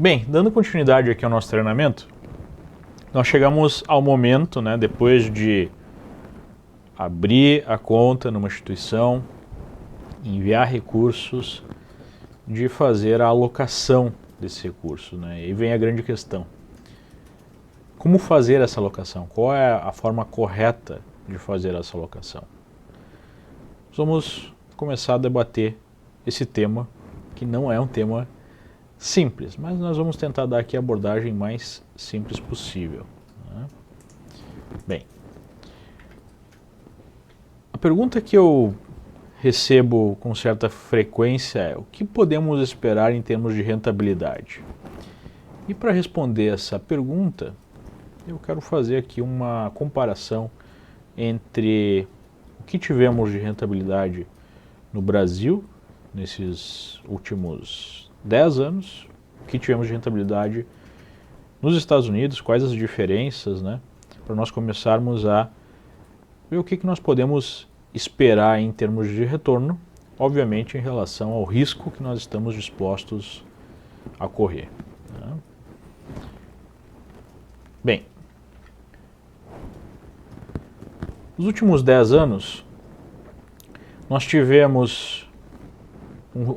Bem, dando continuidade aqui ao nosso treinamento, nós chegamos ao momento, depois de abrir a conta numa instituição, enviar recursos, de fazer a alocação desse recurso, E aí vem a grande questão. Como fazer essa alocação? Qual é a forma correta de fazer essa alocação? Vamos começar a debater esse tema, que não é um tema simples, mas nós vamos tentar dar aqui a abordagem mais simples possível. Bem, a pergunta que eu recebo com certa frequência é: o que podemos esperar em termos de rentabilidade? E para responder essa pergunta, eu quero fazer aqui uma comparação entre o que tivemos de rentabilidade no Brasil nesses últimos 10 anos, o que tivemos de rentabilidade nos Estados Unidos, quais as diferenças, para nós começarmos a ver o que nós podemos esperar em termos de retorno, obviamente em relação ao risco que nós estamos dispostos a correr. Bem, nos últimos 10 anos, nós tivemos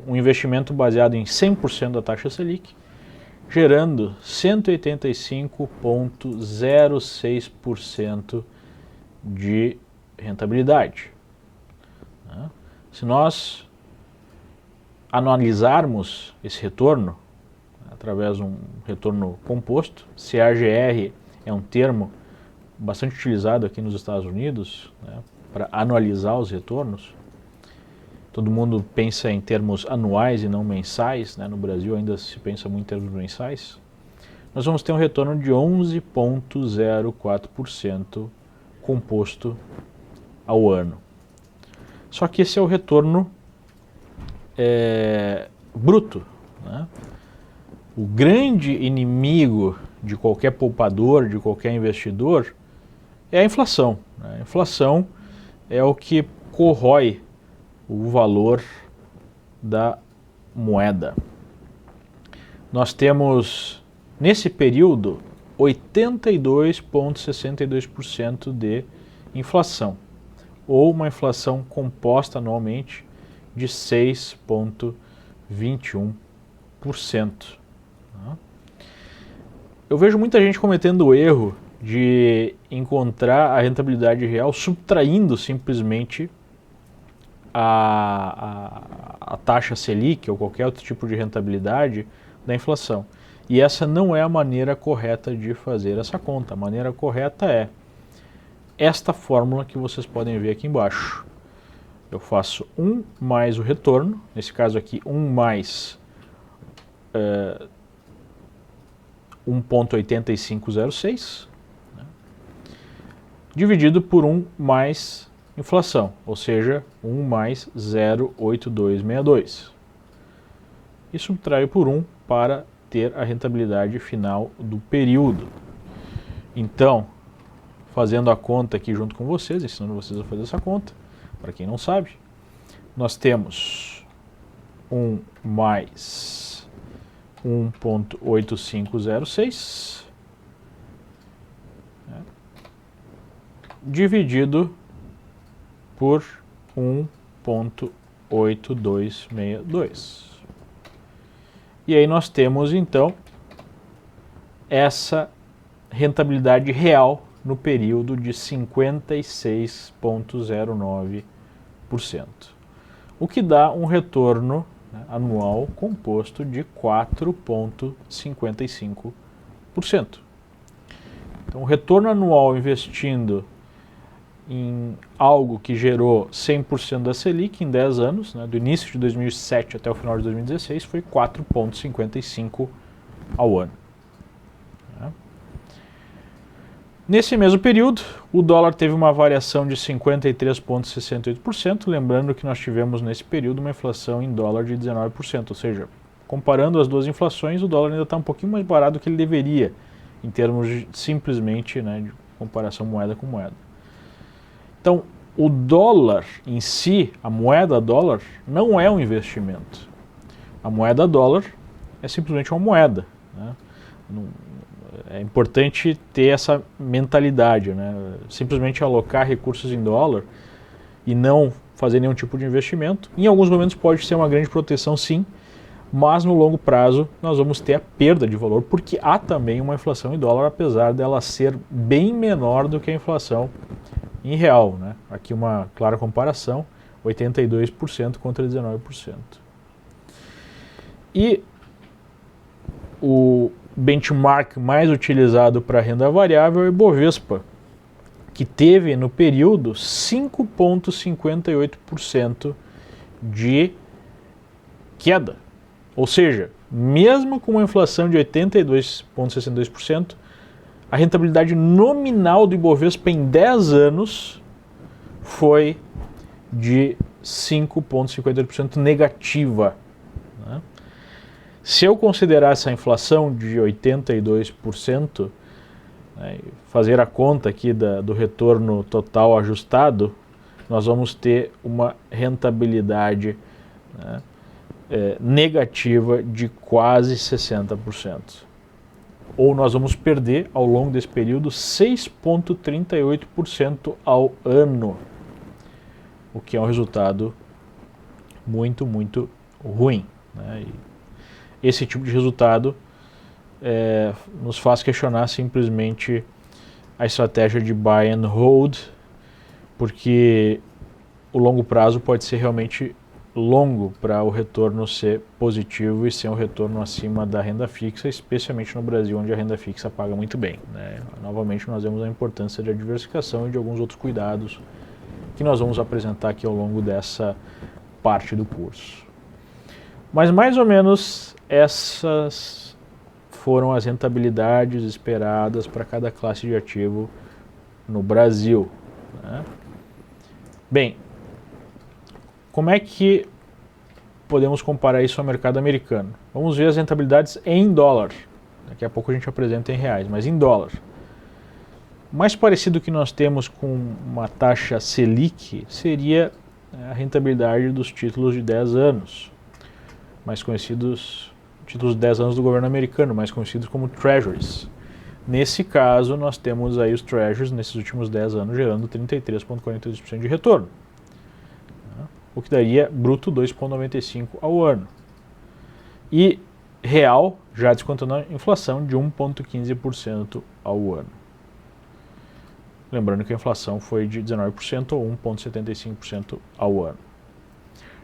um investimento baseado em 100% da taxa Selic, gerando 185,06% de rentabilidade. Se nós analisarmos esse retorno através de um retorno composto, CAGR é um termo bastante utilizado aqui nos Estados Unidos, para anualizar os retornos. Todo mundo pensa em termos anuais e não mensais, no Brasil ainda se pensa muito em termos mensais. Nós vamos ter um retorno de 11,04% composto ao ano. Só que esse é o retorno bruto. O grande inimigo de qualquer poupador, de qualquer investidor, é a inflação. A inflação é o que corrói o valor da moeda. Nós temos, nesse período, 82,62% de inflação, ou uma inflação composta anualmente de 6,21%. Eu vejo muita gente cometendo o erro de encontrar a rentabilidade real subtraindo simplesmente a taxa Selic ou qualquer outro tipo de rentabilidade da inflação. E essa não é a maneira correta de fazer essa conta. A maneira correta é esta fórmula que vocês podem ver aqui embaixo. Eu faço 1 mais o retorno, nesse caso aqui 1 mais 1,8506, dividido por 1 mais inflação, ou seja, 1 mais 0,8262. E subtraio por 1 para ter a rentabilidade final do período. Então, fazendo a conta aqui junto com vocês, ensinando vocês a fazer essa conta, para quem não sabe, nós temos 1 mais 1,8506 dividido por 1,8262. E aí nós temos então essa rentabilidade real no período de 56,09%, o que dá um retorno anual composto de 4,55%. Então, o retorno anual investindo em algo que gerou 100% da Selic em 10 anos, do início de 2007 até o final de 2016, foi 4,55% ao ano. Nesse mesmo período, o dólar teve uma variação de 53,68%, lembrando que nós tivemos nesse período uma inflação em dólar de 19%, ou seja, comparando as duas inflações, o dólar ainda está um pouquinho mais barato do que ele deveria, em termos de, simplesmente de comparação moeda com moeda. Então, o dólar em si, a moeda dólar, não é um investimento. A moeda dólar é simplesmente uma moeda. né? É importante ter essa mentalidade, né? Simplesmente alocar recursos em dólar e não fazer nenhum tipo de investimento. Em alguns momentos pode ser uma grande proteção, sim, mas no longo prazo nós vamos ter a perda de valor, porque há também uma inflação em dólar, apesar dela ser bem menor do que a inflação em real, né? Aqui uma clara comparação, 82% contra 19%. E o benchmark mais utilizado para renda variável é o Ibovespa, que teve no período 5,58% de queda. Ou seja, mesmo com uma inflação de 82,62%, a rentabilidade nominal do Ibovespa em 10 anos foi de 5,58% negativa, né? Se eu considerar essa inflação de 82%, né, fazer a conta aqui do retorno total ajustado, nós vamos ter uma rentabilidade, né, negativa de quase 60%. Ou nós vamos perder ao longo desse período 6,38% ao ano, o que é um resultado muito, muito ruim, né? E esse tipo de resultado nos faz questionar simplesmente a estratégia de buy and hold, porque o longo prazo pode ser realmente longo para o retorno ser positivo e ser um retorno acima da renda fixa, especialmente no Brasil, onde a renda fixa paga muito bem, né? Novamente, nós vemos a importância da diversificação e de alguns outros cuidados que nós vamos apresentar aqui ao longo dessa parte do curso. Mas mais ou menos essas foram as rentabilidades esperadas para cada classe de ativo no Brasil, né? Bem, como é que podemos comparar isso ao mercado americano? Vamos ver as rentabilidades em dólar. Daqui a pouco a gente apresenta em reais, mas em dólar. O mais parecido que nós temos com uma taxa Selic seria a rentabilidade dos títulos de 10 anos, mais conhecidos, títulos de 10 anos do governo americano, mais conhecidos como Treasuries. Nesse caso, nós temos aí os Treasuries nesses últimos 10 anos gerando 33,42% de retorno, o que daria bruto 2,95% ao ano. E real, já descontando a inflação, de 1,15% ao ano. Lembrando que a inflação foi de 19% ou 1,75% ao ano.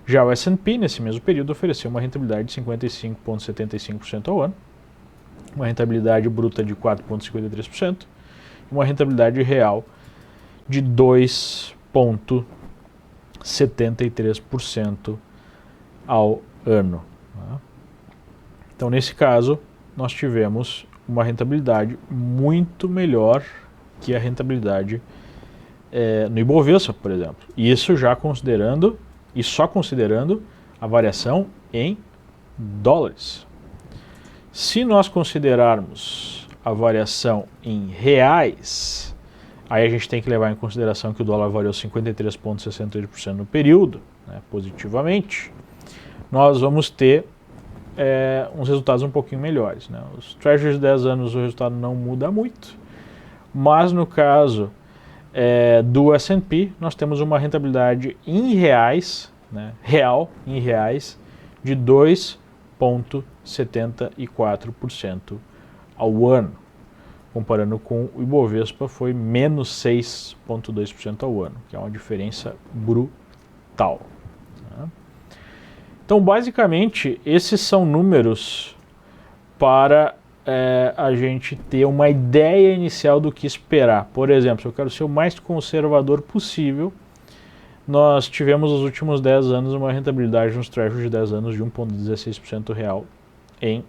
Já o S&P, nesse mesmo período, ofereceu uma rentabilidade de 55,75% ao ano, uma rentabilidade bruta de 4,53% e uma rentabilidade real de 2,73% ao ano. Então, nesse caso, nós tivemos uma rentabilidade muito melhor que a rentabilidade no Ibovespa, por exemplo. E isso já considerando, e só considerando, a variação em dólares. Se nós considerarmos a variação em reais, aí a gente tem que levar em consideração que o dólar variou 53,68% no período, né, positivamente. Nós vamos ter uns resultados um pouquinho melhores, né? Os Treasuries de 10 anos o resultado não muda muito, mas no caso do S&P nós temos uma rentabilidade em reais, né, real em reais, de 2,74% ao ano. Comparando com o Ibovespa, foi menos 6,2% ao ano, que é uma diferença brutal. Então, basicamente, esses são números para a gente ter uma ideia inicial do que esperar. Por exemplo, se eu quero ser o mais conservador possível, nós tivemos nos últimos 10 anos uma rentabilidade nos Treasuries de 10 anos de 1,16% real em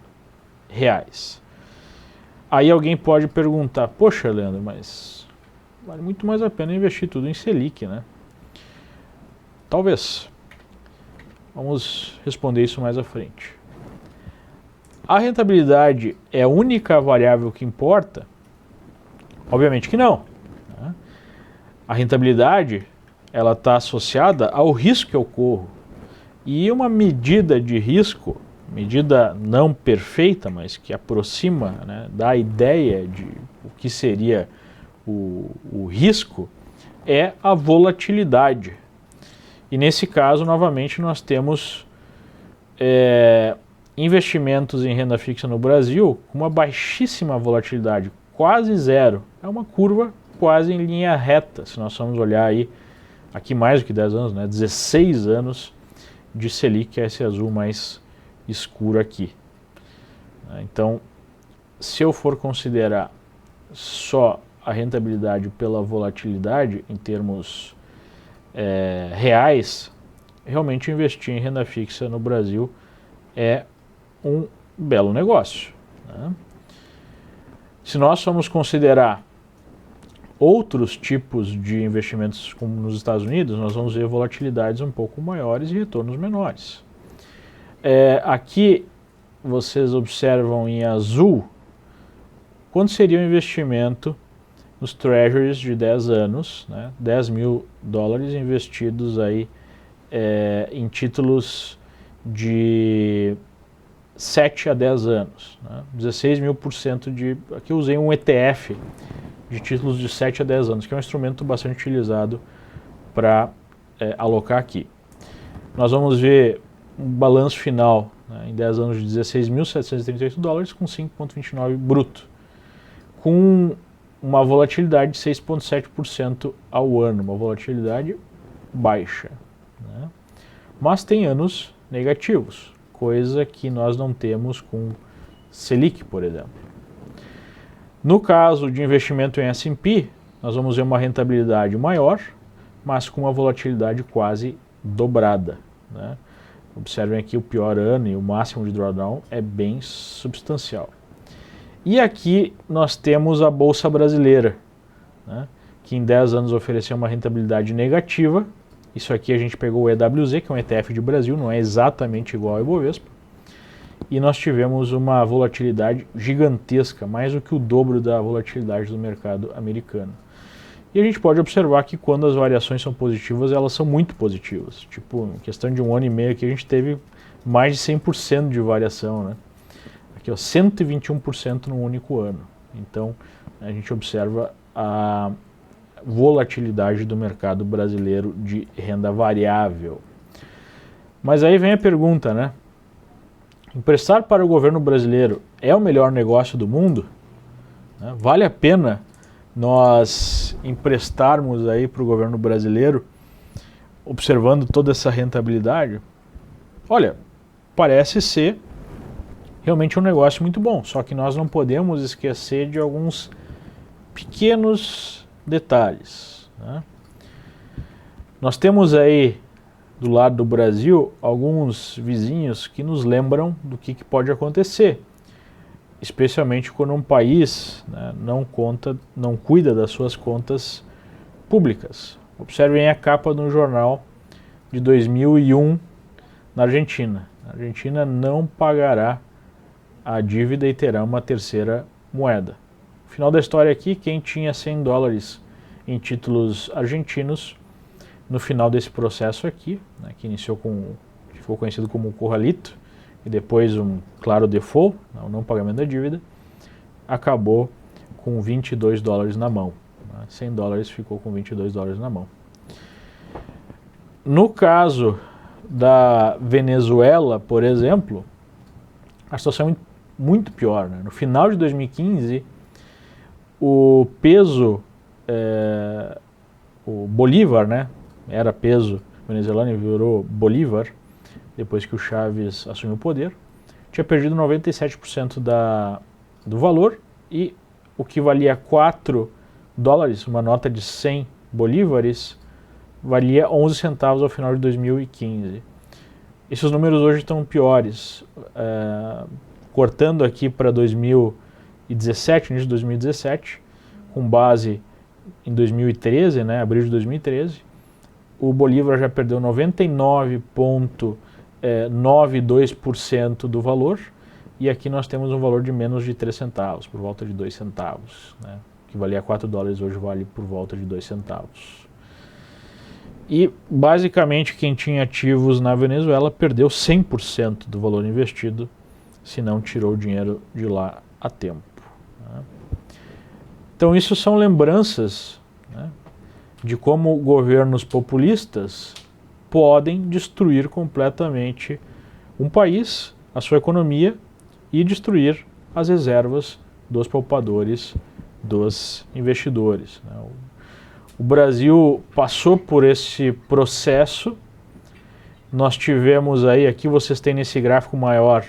reais. Aí alguém pode perguntar, poxa, Leandro, mas vale muito mais a pena investir tudo em Selic, né? Talvez. Vamos responder isso mais à frente. A rentabilidade é a única variável que importa? Obviamente que não, né? A rentabilidade ela está associada ao risco que eu corro. E uma medida de risco, medida não perfeita, mas que aproxima, né, da ideia de o que seria o risco, é a volatilidade. E nesse caso, novamente, nós temos investimentos em renda fixa no Brasil com uma baixíssima volatilidade, quase zero. É uma curva quase em linha reta, se nós formos olhar aí, aqui mais do que 10 anos, né, 16 anos de Selic, que é esse azul mais escuro aqui. Então, se eu for considerar só a rentabilidade pela volatilidade em termos reais, realmente investir em renda fixa no Brasil é um belo negócio, né? Se nós formos considerar outros tipos de investimentos como nos Estados Unidos, nós vamos ver volatilidades um pouco maiores e retornos menores. Aqui vocês observam em azul quanto seria o investimento nos treasuries de 10 anos, né? 10 mil dólares investidos aí em títulos de 7 a 10 anos, né? 16 mil % de... Aqui eu usei um ETF de títulos de 7 a 10 anos, que é um instrumento bastante utilizado para alocar aqui. Nós vamos ver um balanço final, né, em 10 anos de 16.738 dólares com 5,29 bruto, com uma volatilidade de 6,7% ao ano, uma volatilidade baixa, né? Mas tem anos negativos, coisa que nós não temos com Selic, por exemplo. No caso de investimento em S&P, nós vamos ver uma rentabilidade maior, mas com uma volatilidade quase dobrada, né? Observem aqui o pior ano e o máximo de drawdown é bem substancial. E aqui nós temos a Bolsa Brasileira, né, que em 10 anos ofereceu uma rentabilidade negativa. Isso aqui a gente pegou o EWZ, que é um ETF de Brasil, não é exatamente igual ao Ibovespa. E nós tivemos uma volatilidade gigantesca, mais do que o dobro da volatilidade do mercado americano. E a gente pode observar que quando as variações são positivas, elas são muito positivas. Tipo, em questão de um ano e meio aqui, a gente teve mais de 100% de variação, né? Aqui, ó, 121% num único ano. Então, a gente observa a volatilidade do mercado brasileiro de renda variável. Mas aí vem a pergunta, né? Emprestar para o governo brasileiro é o melhor negócio do mundo? Né? Vale a pena nós emprestarmos aí para o governo brasileiro, observando toda essa rentabilidade? Olha, parece ser realmente um negócio muito bom, só que nós não podemos esquecer de alguns pequenos detalhes, né? Nós temos aí do lado do Brasil alguns vizinhos que nos lembram do que pode acontecer, especialmente quando um país, né, não cuida das suas contas públicas. Observem a capa de um jornal de 2001 na Argentina. A Argentina não pagará a dívida e terá uma terceira moeda. No final da história aqui, quem tinha 100 dólares em títulos argentinos, no final desse processo aqui, né, que ficou conhecido como o Corralito, e depois um claro default, o não pagamento da dívida, acabou com 22 dólares na mão. 100 dólares ficou com 22 dólares na mão. No caso da Venezuela, por exemplo, a situação é muito pior, né? No final de 2015, o peso, o Bolívar, né, era peso venezuelano e virou Bolívar, depois que o Chávez assumiu o poder, tinha perdido 97% do valor, e o que valia 4 dólares, uma nota de 100 bolívares, valia 11 centavos ao final de 2015. Esses números hoje estão piores. Cortando aqui para 2017, início de 2017, com base em 2013, né, abril de 2013, o Bolívar já perdeu 99,92% do valor, e aqui nós temos um valor de menos de 3 centavos, por volta de 2 centavos, né, que valia 4 dólares, hoje vale por volta de 2 centavos. E basicamente quem tinha ativos na Venezuela perdeu 100% do valor investido, se não tirou o dinheiro de lá a tempo. Né? Então isso são lembranças, né, de como governos populistas podem destruir completamente um país, a sua economia, e destruir as reservas dos poupadores, dos investidores. Né? O Brasil passou por esse processo. Nós tivemos aí, aqui vocês têm nesse gráfico maior,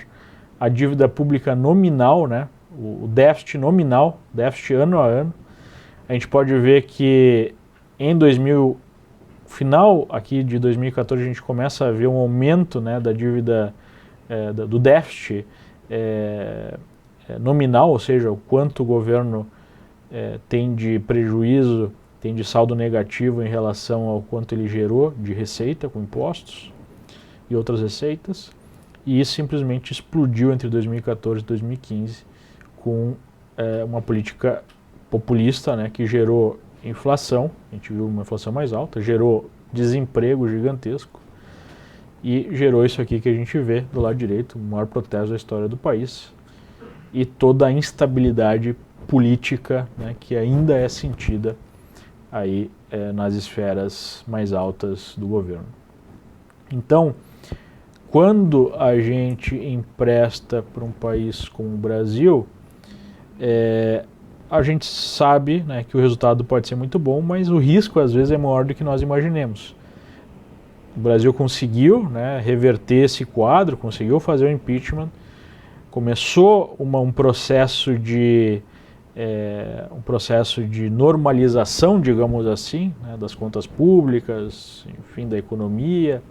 a dívida pública nominal, né? O déficit nominal, déficit ano a ano. A gente pode ver que em final aqui de 2014 a gente começa a ver um aumento, né, da dívida, do déficit nominal, ou seja, o quanto o governo tem de prejuízo, tem de saldo negativo em relação ao quanto ele gerou de receita com impostos e outras receitas, e isso simplesmente explodiu entre 2014 e 2015 com uma política populista, né, que gerou inflação, a gente viu uma inflação mais alta, gerou desemprego gigantesco e gerou isso aqui que a gente vê do lado direito, o maior protesto da história do país e toda a instabilidade política, né, que ainda é sentida aí nas esferas mais altas do governo. Então, quando a gente empresta para um país como o Brasil, a gente sabe, né, que o resultado pode ser muito bom, mas o risco às vezes é maior do que nós imaginemos. O Brasil conseguiu, né, reverter esse quadro, conseguiu fazer o impeachment, começou um processo de normalização, digamos assim, né, das contas públicas, enfim, da economia,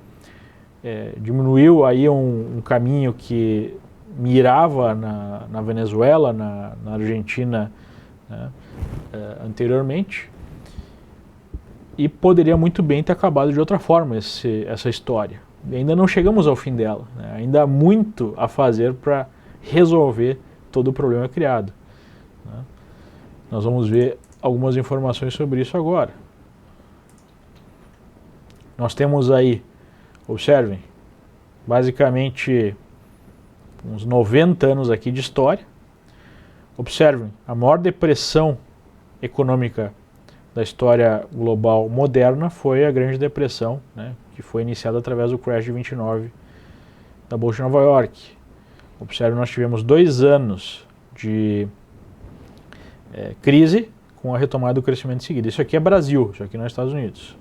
diminuiu aí um caminho que mirava na Venezuela, na Argentina, né, anteriormente, e poderia muito bem ter acabado de outra forma essa história. E ainda não chegamos ao fim dela, né? Ainda há muito a fazer para resolver todo o problema criado. Né? Nós vamos ver algumas informações sobre isso agora. Nós temos aí, observem, basicamente uns 90 anos aqui de história. Observem, a maior depressão econômica da história global moderna foi a Grande Depressão, né, que foi iniciada através do crash de 29 da Bolsa de Nova York. Observe, nós tivemos 2 anos de crise com a retomada do crescimento em seguida. Isso aqui é Brasil, isso aqui não é Estados Unidos.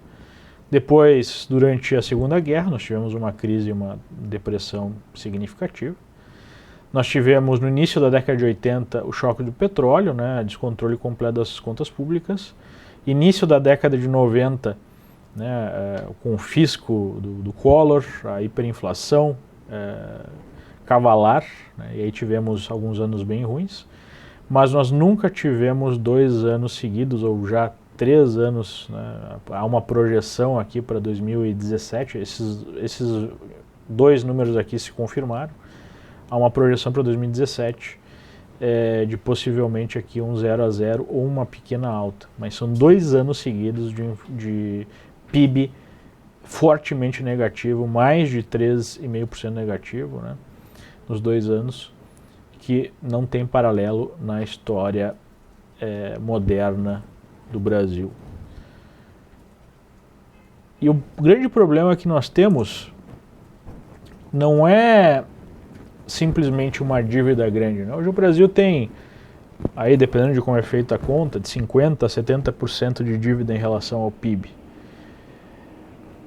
Depois, durante a Segunda Guerra, nós tivemos uma crise e uma depressão significativa. Nós tivemos, no início da década de 80, o choque do petróleo, né, descontrole completo das contas públicas. Início da década de 90, né, com o fisco do Collor, a hiperinflação cavalar, né, e aí tivemos alguns anos bem ruins, mas nós nunca tivemos 2 anos seguidos, ou já 3 anos, né, há uma projeção aqui para 2017, esses 2 números aqui se confirmaram, há uma projeção para 2017, de possivelmente aqui um 0-0 ou uma pequena alta, mas são 2 anos seguidos de PIB fortemente negativo, mais de 3,5% negativo, né, nos 2 anos, que não tem paralelo na história moderna do Brasil. E o grande problema que nós temos não é simplesmente uma dívida grande, né? Hoje o Brasil tem, aí dependendo de como é feita a conta, de 50% a 70% de dívida em relação ao PIB.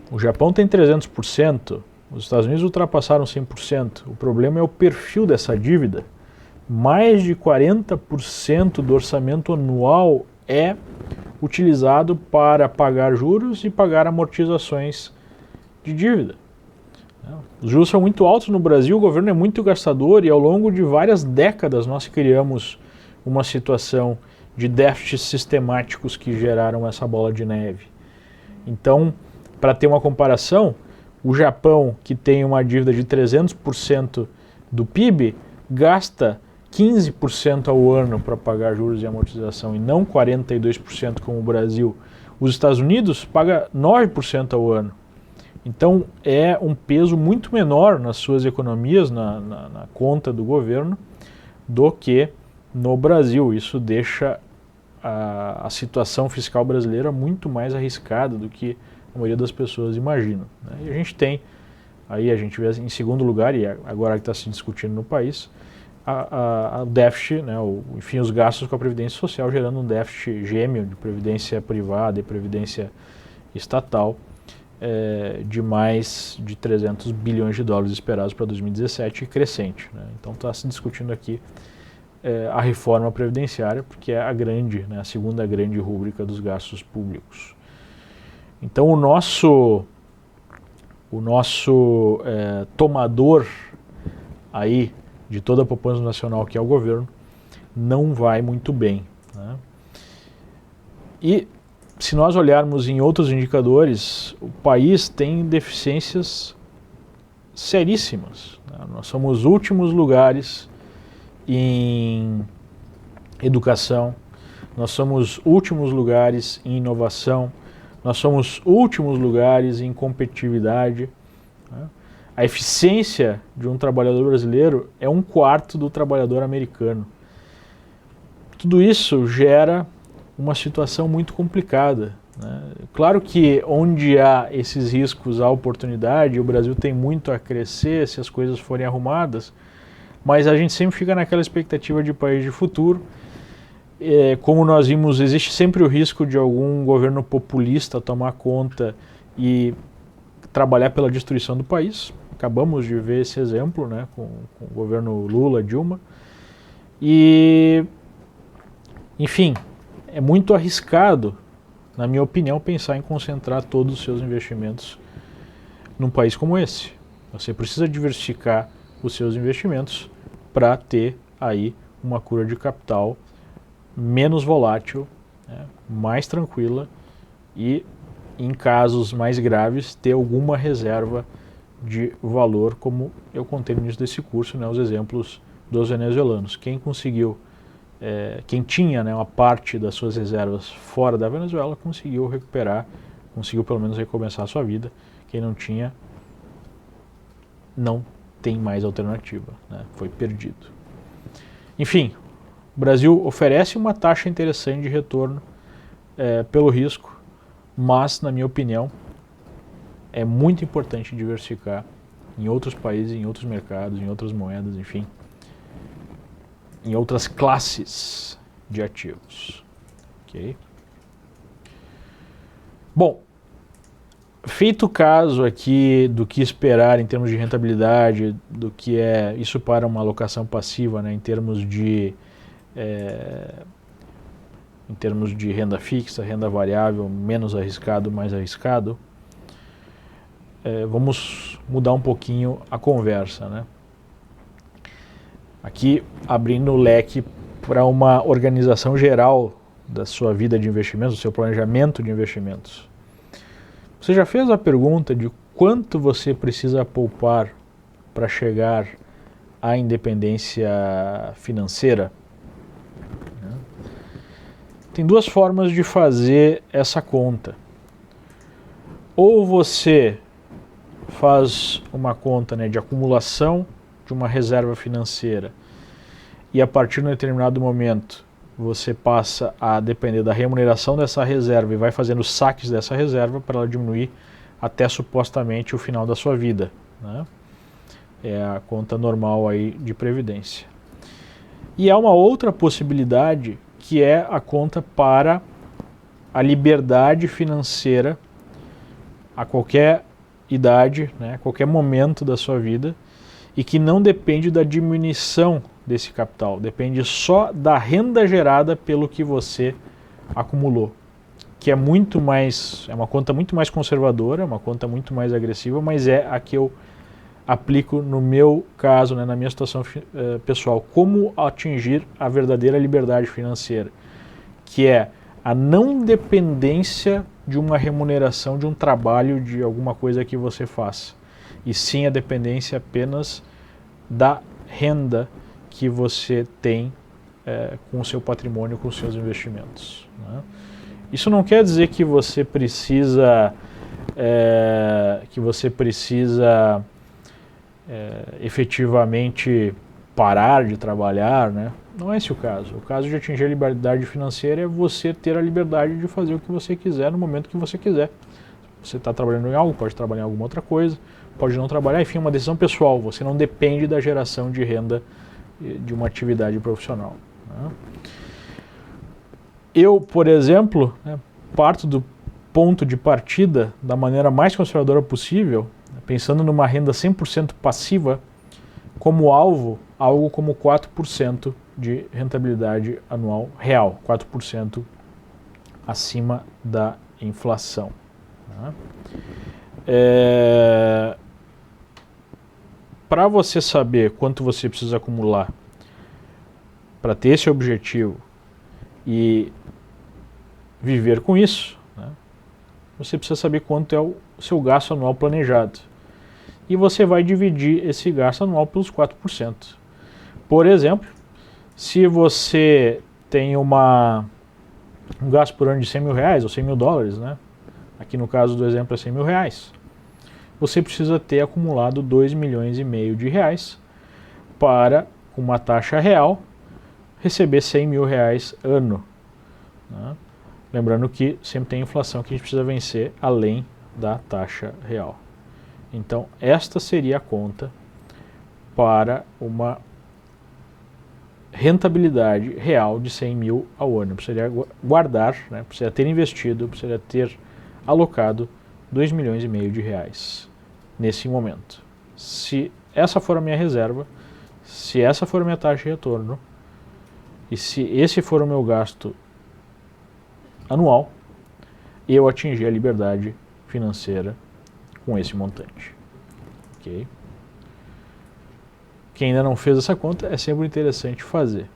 O Japão tem 300%, os Estados Unidos ultrapassaram 100%. O problema é o perfil dessa dívida. Mais de 40% do orçamento anual é utilizado para pagar juros e pagar amortizações de dívida. Os juros são muito altos no Brasil, o governo é muito gastador e ao longo de várias décadas nós criamos uma situação de déficits sistemáticos que geraram essa bola de neve. Então, para ter uma comparação, o Japão, que tem uma dívida de 300% do PIB, gasta 15% ao ano para pagar juros e amortização e não 42% como o Brasil. Os Estados Unidos paga 9% ao ano. Então é um peso muito menor nas suas economias, na conta do governo, do que no Brasil. Isso deixa a situação fiscal brasileira muito mais arriscada do que a maioria das pessoas imaginam, né? E a gente tem, aí a gente vê em segundo lugar, e agora que está se discutindo no país, a déficit, né, enfim, os gastos com a Previdência Social, gerando um déficit gêmeo de Previdência privada e Previdência estatal, de mais de 300 bilhões de dólares esperados para 2017 e crescente, né? Então está se discutindo aqui a reforma previdenciária, porque é a grande, né, a segunda grande rúbrica dos gastos públicos. Então o nosso tomador aí de toda a poupança nacional, que é o governo, não vai muito bem, né? E se nós olharmos em outros indicadores, o país tem deficiências seríssimas, né? Nós somos últimos lugares em educação, nós somos últimos lugares em inovação, nós somos últimos lugares em competitividade, né? A eficiência de um trabalhador brasileiro é 1/4 do trabalhador americano. Tudo isso gera uma situação muito complicada, né? Claro que onde há esses riscos há oportunidade, o Brasil tem muito a crescer se as coisas forem arrumadas, mas a gente sempre fica naquela expectativa de país de futuro. Como nós vimos, existe sempre o risco de algum governo populista tomar conta e trabalhar pela destruição do país. Acabamos de ver esse exemplo, né, com o governo Lula, Dilma. E, enfim, é muito arriscado, na minha opinião, pensar em concentrar todos os seus investimentos num país como esse. Você precisa diversificar os seus investimentos para ter aí uma cura de capital menos volátil, né, mais tranquila e, em casos mais graves, ter alguma reserva de valor, como eu contei no início desse curso, né, os exemplos dos venezuelanos. Quem conseguiu, quem tinha, né, uma parte das suas reservas fora da Venezuela, conseguiu recuperar, conseguiu pelo menos recomeçar a sua vida. Quem não tinha, não tem mais alternativa, né, foi perdido. Enfim, o Brasil oferece uma taxa interessante de retorno pelo risco, mas, na minha opinião, é muito importante diversificar em outros países, em outros mercados, em outras moedas, enfim, em outras classes de ativos. Ok? Bom, feito o caso aqui do que esperar em termos de rentabilidade, do que é isso para uma alocação passiva, né, em termos de renda fixa, renda variável, menos arriscado, mais arriscado, vamos mudar um pouquinho a conversa, né? Aqui abrindo o leque para uma organização geral da sua vida de investimentos, do seu planejamento de investimentos. Você já fez a pergunta de quanto você precisa poupar para chegar à independência financeira? Tem duas formas de fazer essa conta. Ou você faz uma conta, né, de acumulação de uma reserva financeira e a partir de um determinado momento você passa a depender da remuneração dessa reserva e vai fazendo saques dessa reserva para ela diminuir até supostamente o final da sua vida, né? É a conta normal aí de previdência. E há uma outra possibilidade, que é a conta para a liberdade financeira a qualquer idade, né, a qualquer momento da sua vida, e que não depende da diminuição desse capital, depende só da renda gerada pelo que você acumulou, que é muito mais, é uma conta muito mais conservadora, uma conta muito mais agressiva, mas é a que eu aplico no meu caso, né, na minha situação pessoal. Como atingir a verdadeira liberdade financeira, que é a não dependência de uma remuneração, de um trabalho, de alguma coisa que você faça, e sim a dependência apenas da renda que você tem com o seu patrimônio, com os seus investimentos, né? Isso não quer dizer que você precisa efetivamente parar de trabalhar, né? Não é esse o caso. O caso de atingir a liberdade financeira é você ter a liberdade de fazer o que você quiser no momento que você quiser. Você está trabalhando em algo, pode trabalhar em alguma outra coisa, pode não trabalhar, enfim, é uma decisão pessoal. Você não depende da geração de renda de uma atividade profissional, né? Eu, por exemplo, né, parto do ponto de partida da maneira mais conservadora possível, pensando numa renda 100% passiva, como alvo, algo como 4% de rentabilidade anual real, 4% acima da inflação. Para você saber quanto você precisa acumular para ter esse objetivo e viver com isso, né, você precisa saber quanto é o seu gasto anual planejado. E você vai dividir esse gasto anual pelos 4%. Por exemplo, se você tem um gasto por ano de 100 mil reais ou 100 mil dólares, né? Aqui no caso do exemplo é 100 mil reais, você precisa ter acumulado 2 milhões e meio de reais para, com uma taxa real, receber 100 mil reais ano, né? Lembrando que sempre tem inflação que a gente precisa vencer além da taxa real. Então, esta seria a conta para uma rentabilidade real de 100 mil ao ano. Precisaria guardar, né, precisaria ter investido, precisaria ter alocado 2 milhões e meio de reais nesse momento. Se essa for a minha reserva, se essa for a minha taxa de retorno, e se esse for o meu gasto anual, eu atingi a liberdade financeira com esse montante. Ok? Quem ainda não fez essa conta, é sempre interessante fazer.